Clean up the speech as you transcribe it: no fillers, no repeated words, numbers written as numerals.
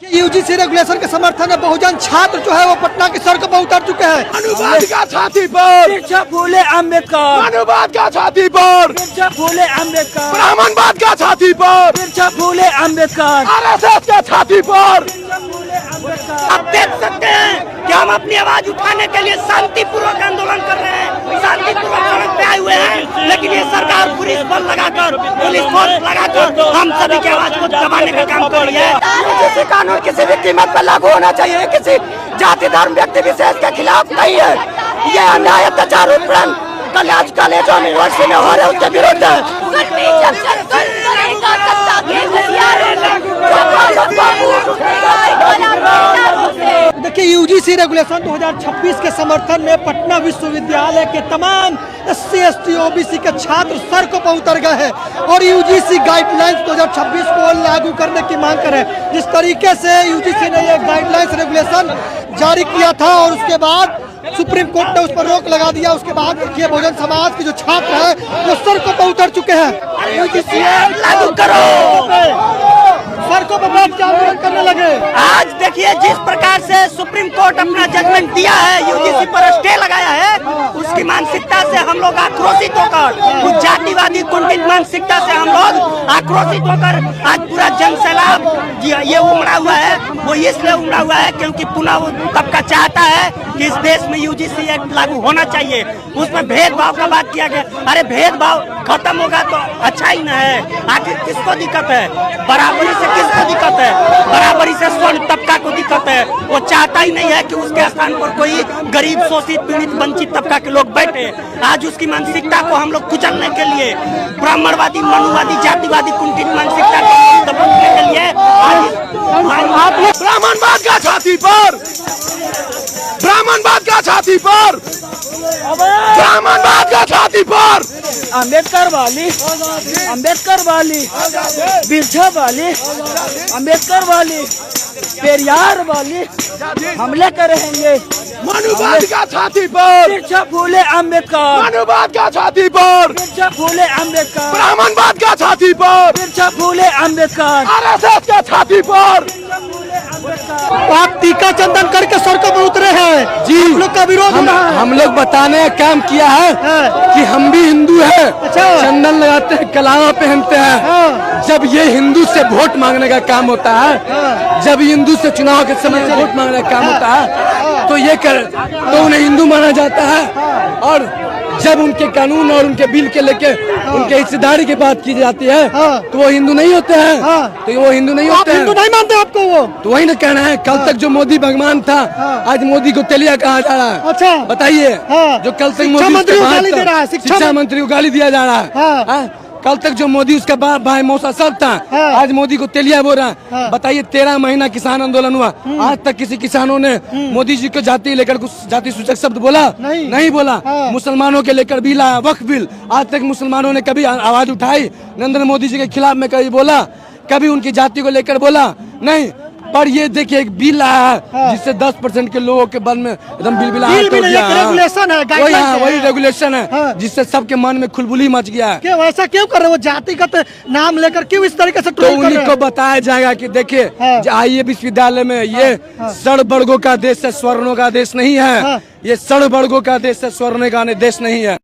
UGC regulation के समर्थन में बहुजन छात्र जो है वो पटना की सड़क पर उतर चुके हैं। अनुवाद का छाती पर बिरसा फूले अम्बेडकर, अनुवाद का छाती पर बिरसा फूले अम्बेडकर, ब्राह्मणवाद का छाती पर बिरसा फूले अम्बेडकर, आरएसएस का छाती पर। आप देख सकते हैं कि हम अपनी आवाज उठाने के लिए शांतिपूर्वक आंदोलन कर रहे हैं, शांतिपूर्वक सड़क पे आए हुए हैं, लेकिन ये सरकार पुलिस बल लगाकर, पुलिस फोर्स लगाकर हम सभी की आवाज को दबाने का काम कर रही है। यूजीसी कानून किसी भी कीमत पर लागू होना चाहिए, किसी जाति धर्म व्यक्ति विशेष के खिलाफ नहीं है। ये अन्याय अत्याचार उत्पीड़न कॉलेजों यूनिवर्सिटी में हो रहे उसके विरुद्ध है। देखिए यूजीसी रेगुलेशन 2026 के समर्थन में पटना विश्वविद्यालय के तमाम SC ST OBC के छात्र सड़कों पर उतर गए हैं और यूजीसी गाइडलाइंस 2026 को लागू करने की मांग कर रहे हैं। जिस तरीके से यूजीसी ने ये गाइडलाइंस रेगुलेशन जारी किया था और उसके बाद सुप्रीम कोर्ट ने उस पर रोक लगा दिया, उसके बाद देखिए बहुजन समाज के जो छात्र हैं वो सड़कों पर उतर चुके हैं। यूजीसी लागू करो, सड़कों पर बैठ के आंदोलन करने लगे। आज देखिए जिस प्रकार से सुप्रीम कोर्ट अपना जजमेंट दिया है, यूजीसी पर स्टे लगाया है, उसकी मानसिकता से हम लोग आक्रोशित होकर, उस जातिवादी कुंठित मानसिकता से हम लोग आक्रोशित होकर आज पूरा जन सैलाब ये उमड़ा हुआ है। वो इसलिए उमड़ा हुआ है क्योंकि पुनः वो तबका चाहता है कि इस देश में यूजीसी एक्ट लागू होना चाहिए। उसमें भेदभाव का बात किया गया। अरे भेदभाव खत्म होगा तो अच्छा ही ना है। आखिर किसको दिक्कत है? बराबरी से किसको दिक्कत है? बराबरी से स्वर्ण तबका को दिक्कत है। वो चाहता ही नहीं है कि उसके स्थान पर कोई गरीब शोषित पीड़ित वंचित तबका के लोग बैठे। आज उसकी मानसिकता को हम लोग कुचलने के लिए, ब्राह्मणवादी मनुवादी जातिवादी कुंठित मानसिकता को दबाने के लिए आप लोग ब्राह्मणवाद का छाती पर, ब्राह्मणवाद का छाती पर, ब्राह्मणवाद का छाती पर, अम्बेडकर वाली, अम्बेडकर वाली, बिरसा वाली, अम्बेडकर वाली, पेरियार वाली हमले करेंगे। मनुवाद का छाती पर, बिरसा फूले अम्बेडकर, मनुवाद का छाती पर, बिरसा फूले अम्बेडकर, ब्राह्मणवाद का छाती पर, बिरसा फूले अम्बेडकर, आरएसएस का छाती पर। आप टीका चंदन करके सड़कों पर उतरे हैं जी, हम लोग का विरोध हो रहा है। हम लोग बताने का काम किया है कि हम भी हिंदू हैं, चंदन लगाते हैं, कलावा पहनते हैं। जब ये हिंदू से वोट मांगने का काम होता है, जब हिंदू से चुनाव के समय वोट मांगने का काम होता है, तो ये तो उन्हें हिंदू माना जाता है। और जब उनके कानून और उनके बिल के लेके उनके हिस्सेदारी की बात की जाती है तो वो हिंदू नहीं होते हैं। तो वो हिंदू नहीं होते हैं। हिंदू नहीं मानते आपको? वो तो वही ना कहना है। कल तक जो मोदी भगवान था, आज मोदी को तेलिया कहा जा रहा है। अच्छा बताइए, जो कल तक मोदी मंत्री को गाली दे रहा है, शिक्षा मंत्री को गाली दिया जा रहा है। कल तक जो मोदी उसका भाई मौसा सब था, आज मोदी को तेलिया बोल रहा है। बताइए, 13 महीना किसान आंदोलन हुआ, आज तक किसी किसानों ने मोदी जी को जाति लेकर कुछ जाति सूचक शब्द बोला? नहीं बोला। मुसलमानों के लेकर बिल आया, वक्फ बिल, आज तक मुसलमानों ने कभी आवाज उठाई नरेंद्र मोदी जी के खिलाफ में? कभी बोला? कभी उनकी जाति को लेकर बोला? नहीं। पर ये देखिए एक बिल आया है जिससे 10% के लोगों के मन में एकदम बिलबिलाहट हो गया। रेगुलेशन है, वही रेगुलेशन है जिससे सबके मन में खुलबुली मच गया है। क्यों ऐसा क्यों कर रहे हो? जातिगत नाम लेकर क्यों इस तरीके से तो उन्हीं को बताया जाएगा कि देखिए, आइए विश्वविद्यालय में, ये सड़ वर्गों का देश है, स्वर्णों का देश नहीं है। ये सड़ वर्गों का देश है, स्वर्ण का देश नहीं है।